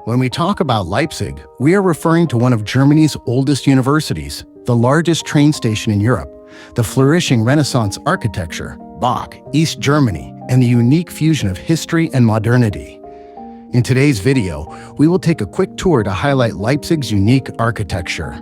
When we talk about Leipzig, we are referring to one of Germany's oldest universities, the largest train station in Europe, the flourishing Renaissance architecture, Bach, East Germany, and the unique fusion of history and modernity. In today's video, we will take a quick tour to highlight Leipzig's unique architecture.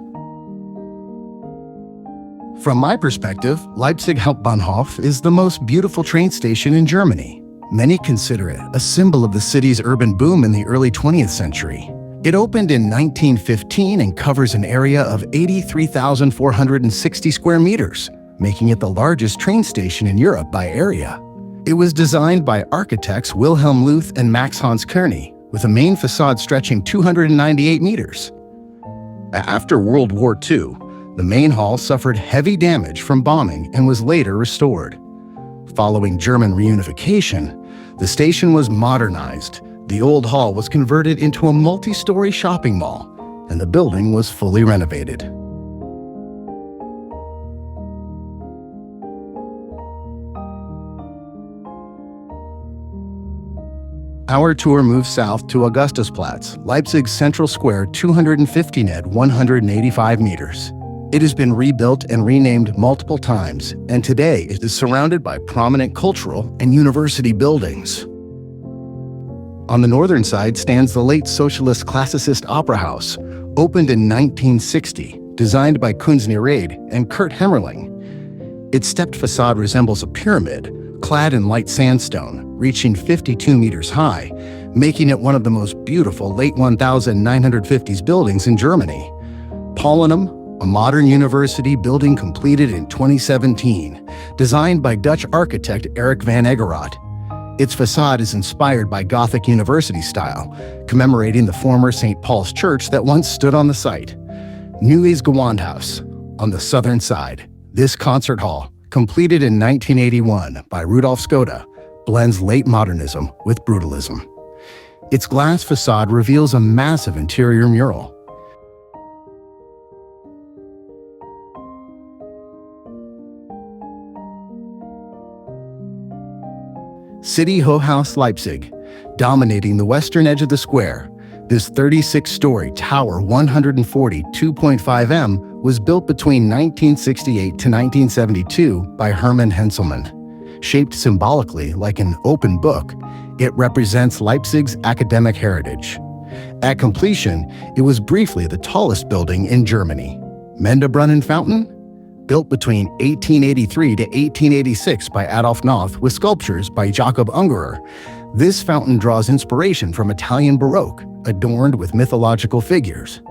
From my perspective, Leipzig Hauptbahnhof is the most beautiful train station in Germany. Many consider it a symbol of the city's urban boom in the early 20th century. It opened in 1915 and covers an area of 83,460 square meters, making it the largest train station in Europe by area. It was designed by architects Wilhelm Luth and Max Hans Kearney, with a main facade stretching 298 meters. After World War II, the main hall suffered heavy damage from bombing and was later restored. Following German reunification, the station was modernized. The old hall was converted into a multi-story shopping mall, and the building was fully renovated. Our tour moves south to Augustusplatz, Leipzig's central square 250 net 185 meters. It has been rebuilt and renamed multiple times, and today it is surrounded by prominent cultural and university buildings. On the northern side stands the late socialist classicist Opera House, opened in 1960, designed by Kunz Neerade and Kurt Hemmerling. Its stepped facade resembles a pyramid, clad in light sandstone, reaching 52 meters high, making it one of the most beautiful late 1950s buildings in Germany. Paulinum, a modern university building completed in 2017, designed by Dutch architect Eric van Egeraat. Its facade is inspired by Gothic university style, commemorating the former St. Paul's Church that once stood on the site. Neues Gewandhaus, on the southern side. This concert hall, completed in 1981 by Rudolf Skoda, blends late modernism with brutalism. Its glass facade reveals a massive interior mural. City-Hochhaus Leipzig, dominating the western edge of the square. This 36-story tower, 142.5 m, was built between 1968 to 1972 by Hermann Henselmann. Shaped symbolically like an open book, it represents Leipzig's academic heritage. At completion, it was briefly the tallest building in Germany. Mendebrunnen Fountain? Built between 1883 to 1886 by Adolf Noth with sculptures by Jakob Ungerer, this fountain draws inspiration from Italian Baroque, adorned with mythological figures.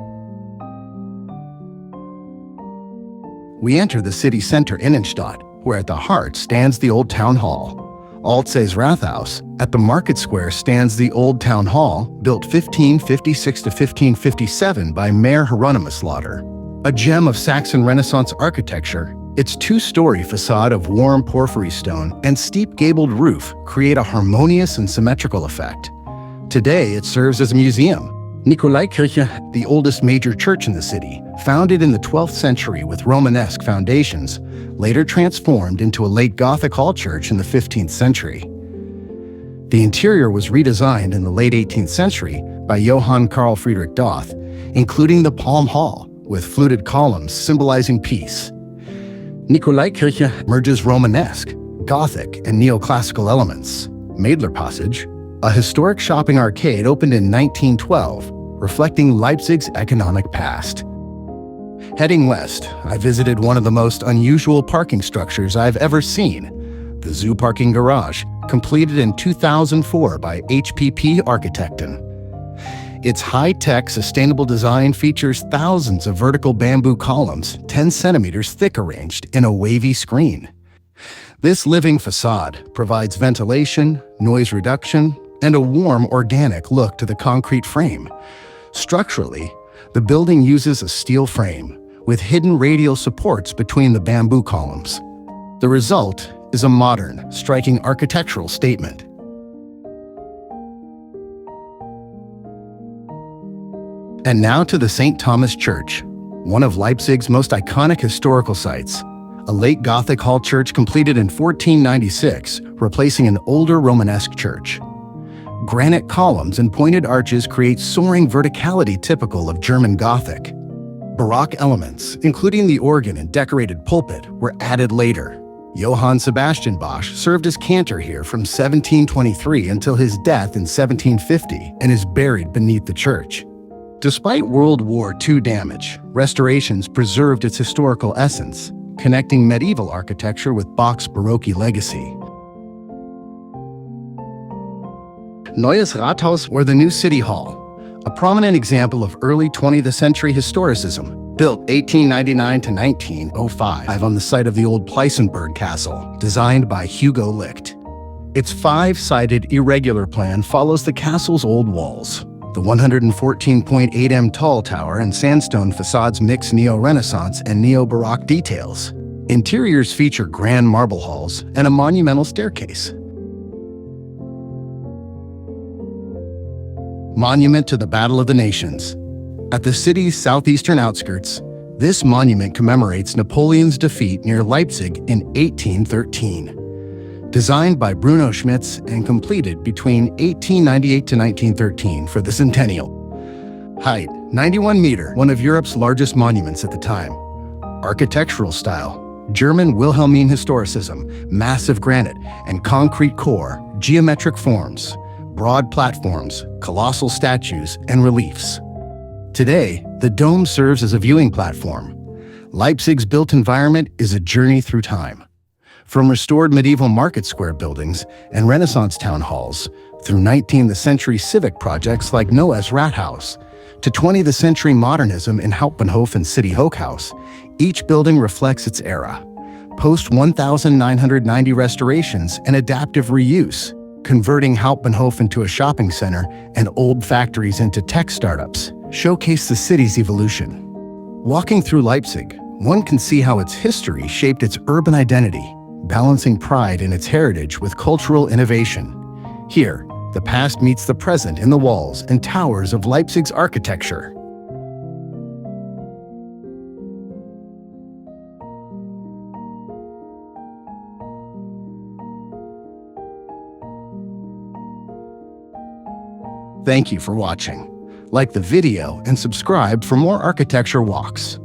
We enter the city center Innenstadt, where at the heart stands the Old Town Hall. Neues Rathaus, at the market square stands the Old Town Hall, built 1556 to 1557 by Mayor Hieronymus Lauder. A gem of Saxon Renaissance architecture, its two-story facade of warm porphyry stone and steep gabled roof create a harmonious and symmetrical effect. Today, it serves as a museum. Nikolaikirche, the oldest major church in the city, founded in the 12th century with Romanesque foundations, later transformed into a late Gothic hall church in the 15th century. The interior was redesigned in the late 18th century by Johann Carl Friedrich Doth, including the Palm Hall, with fluted columns symbolizing peace. Nikolaikirche merges Romanesque, Gothic, and Neoclassical elements. Mädler Passage, a historic shopping arcade opened in 1912, reflecting Leipzig's economic past. Heading west, I visited one of the most unusual parking structures I've ever seen, the Zoo Parking Garage, completed in 2004 by HPP Architekten. Its high-tech, sustainable design features thousands of vertical bamboo columns, 10 centimeters thick, arranged in a wavy screen. This living facade provides ventilation, noise reduction, and a warm, organic look to the concrete frame. Structurally, the building uses a steel frame, with hidden radial supports between the bamboo columns. The result is a modern, striking architectural statement. And now to the St. Thomas Church, one of Leipzig's most iconic historical sites. A late Gothic hall church completed in 1496, replacing an older Romanesque church. Granite columns and pointed arches create soaring verticality typical of German Gothic. Baroque elements, including the organ and decorated pulpit, were added later. Johann Sebastian Bach served as cantor here from 1723 until his death in 1750 and is buried beneath the church. Despite World War II damage, restorations preserved its historical essence, connecting medieval architecture with Bach's Baroque legacy. Neues Rathaus, or the New City Hall, a prominent example of early 20th century historicism, built 1899 to 1905 on the site of the old Pleißenberg Castle, designed by Hugo Licht. Its five-sided irregular plan follows the castle's old walls. The 114.8 m tall tower and sandstone facades mix Neo-Renaissance and Neo-Baroque details. Interiors feature grand marble halls and a monumental staircase. Monument to the Battle of the Nations. At the city's southeastern outskirts, this monument commemorates Napoleon's defeat near Leipzig in 1813. Designed by Bruno Schmitz and completed between 1898 to 1913 for the centennial. Height, 91 meter, one of Europe's largest monuments at the time. Architectural style, German Wilhelmine historicism, massive granite and concrete core, geometric forms, broad platforms, colossal statues, and reliefs. Today, the dome serves as a viewing platform. Leipzig's built environment is a journey through time. From restored medieval market square buildings and Renaissance town halls, through 19th century civic projects like Neues Rathaus, to 20th century modernism in Hauptbahnhof and City-Hochhaus, each building reflects its era. Post-1990 restorations and adaptive reuse, converting Hauptbahnhof into a shopping center and old factories into tech startups, showcase the city's evolution. Walking through Leipzig, one can see how its history shaped its urban identity, balancing pride in its heritage with cultural innovation. Here, the past meets the present in the walls and towers of Leipzig's architecture. Thank you for watching. Like the video and subscribe for more architecture walks.